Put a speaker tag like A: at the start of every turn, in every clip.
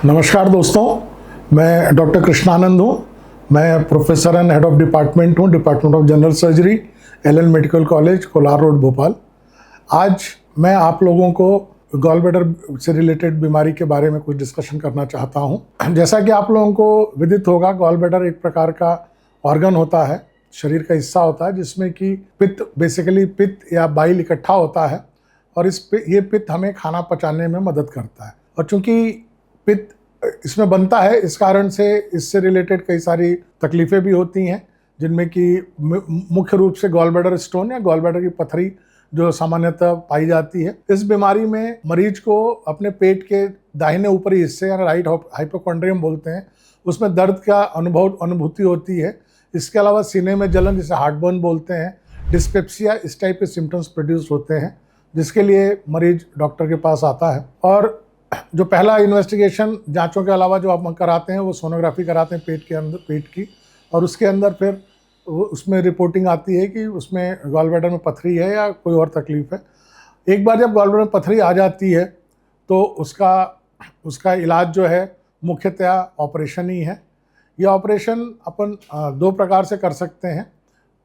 A: नमस्कार दोस्तों, मैं डॉक्टर कृष्णानंद हूँ। मैं professor and head of department हूँ, department of general surgery, LN medical college, Kolar road, Bhopal. आज मैं आप लोगों को गॉल ब्लैडर से रिलेटेड बीमारी के बारे में कुछ डिस्कशन करना चाहता हूँ। जैसा कि आप लोगों को विदित होगा, गॉल ब्लैडर एक प्रकार का ऑर्गन होता है, शरीर का हिस्सा होता है, जिसमें कि पित्त या बाइल इकट्ठा होता है और ये पित्त हमें खाना पचाने में मदद करता है। और चूँकि पित्त इसमें बनता है, इस कारण से इससे रिलेटेड कई सारी तकलीफ़ें भी होती हैं, जिनमें कि मुख्य रूप से गॉल ब्लैडर स्टोन या गॉल ब्लैडर की पथरी जो सामान्यतः पाई जाती है। इस बीमारी में मरीज को अपने पेट के दाहिने ऊपरी हिस्से या राइट हाइपोकॉन्ड्रियम बोलते हैं, उसमें दर्द का अनुभूति होती है। इसके अलावा सीने में जलन, जिसे हार्टबर्न बोलते हैं, डिस्पेप्सिया, इस टाइप के सिम्टम्स प्रोड्यूस होते हैं, जिसके लिए मरीज डॉक्टर के पास आता है। और जो पहला इन्वेस्टिगेशन जांचों के अलावा जो आप कराते हैं, वो सोनोग्राफी कराते हैं पेट की, और उसके अंदर फिर उसमें रिपोर्टिंग आती है कि उसमें गॉल ब्लैडर में पथरी है या कोई और तकलीफ है। एक बार जब गॉल ब्लैडर में पथरी आ जाती है तो उसका इलाज जो है मुख्यतया ऑपरेशन ही है। यह ऑपरेशन अपन दो प्रकार से कर सकते हैं।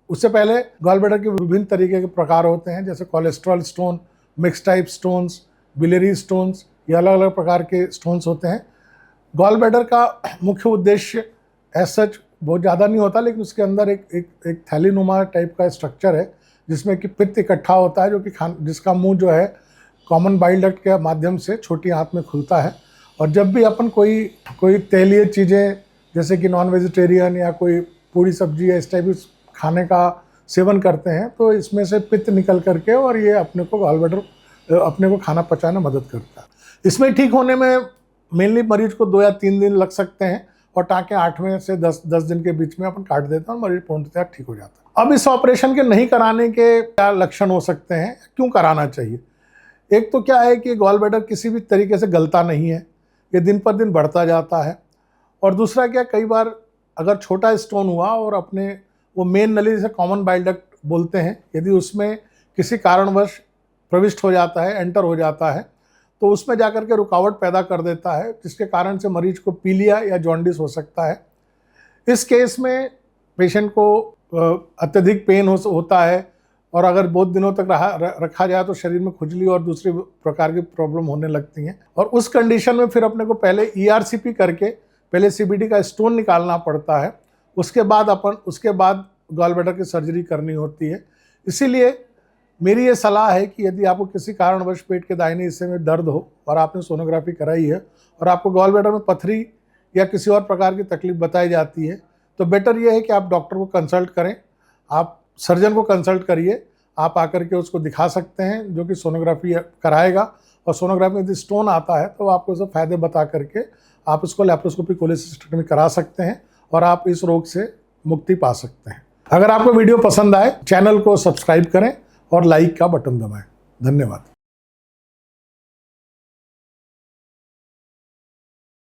A: उससे पहले गॉल ब्लैडर के विभिन्न तरीके के प्रकार होते हैं, जैसे cholesterol stone, mix type stones, biliary stones, ये अलग अलग प्रकार के स्टोन्स होते हैं। गॉल ब्लैडर का मुख्य उद्देश्य एज सच बहुत ज़्यादा नहीं होता, लेकिन उसके अंदर एक थैलीनुमा टाइप का स्ट्रक्चर है, जिसमें कि पित्त इकट्ठा होता है, जो कि जिसका मुंह जो है कॉमन बाइल डक्ट के माध्यम से छोटी आंत में खुलता है। और जब भी अपन कोई तेलीय चीज़ें जैसे कि नॉन वेजिटेरियन या कोई पूरी सब्जी या इस टाइप की खाने का सेवन करते हैं, तो इसमें से पित्त निकल करके और ये अपने को खाना पचाने में मदद करता है। इसमें ठीक होने में मेनली मरीज को 2 या 3 दिन लग सकते हैं, और टाँके 8 से 10 दिन के बीच में अपन काट देते हैं और मरीज पूर्णतः ठीक हो जाता है। अब इस ऑपरेशन के नहीं कराने के क्या लक्षण हो सकते हैं, क्यों कराना चाहिए? एक तो क्या है कि गॉल ब्लैडर किसी भी तरीके से गलता नहीं है, ये दिन पर दिन बढ़ता जाता है। और दूसरा क्या, कई बार अगर छोटा स्टोन हुआ और अपने वो मेन नली, जिसे कॉमन बाइल डक्ट बोलते हैं, यदि उसमें किसी कारणवश प्रविष्ट हो जाता है, एंटर हो जाता है, तो उसमें जाकर के रुकावट पैदा कर देता है, जिसके कारण से मरीज को पीलिया या जॉन्डिस हो सकता है। इस केस में पेशेंट को अत्यधिक पेन होता है, और अगर बहुत दिनों तक रखा जाए तो शरीर में खुजली और दूसरी प्रकार की प्रॉब्लम होने लगती हैं। और उस कंडीशन में फिर अपने को पहले ERCP करके पहले CBD का स्टोन निकालना पड़ता है, उसके बाद गॉल ब्लैडर की सर्जरी करनी होती है। इसीलिए मेरी ये सलाह है कि यदि आपको किसी कारणवश पेट के दाहिने हिस्से में दर्द हो और आपने सोनोग्राफी कराई है और आपको गॉल ब्लैडर में पथरी या किसी और प्रकार की तकलीफ बताई जाती है, तो बेटर ये है कि आप डॉक्टर को कंसल्ट करें, आप सर्जन को कंसल्ट करिए। आप आकर के उसको दिखा सकते हैं, जो कि सोनोग्राफी कराएगा, और सोनोग्राफी में यदि स्टोन आता है तो आपको सब फायदे बता करके आप उसको लैप्रोस्कोपिक कोलेसिस्टेक्टमी करा सकते हैं और आप इस रोग से मुक्ति पा सकते हैं। अगर आपको वीडियो पसंद आए, चैनल को सब्सक्राइब करें और लाइक का बटन दबाएं। धन्यवाद।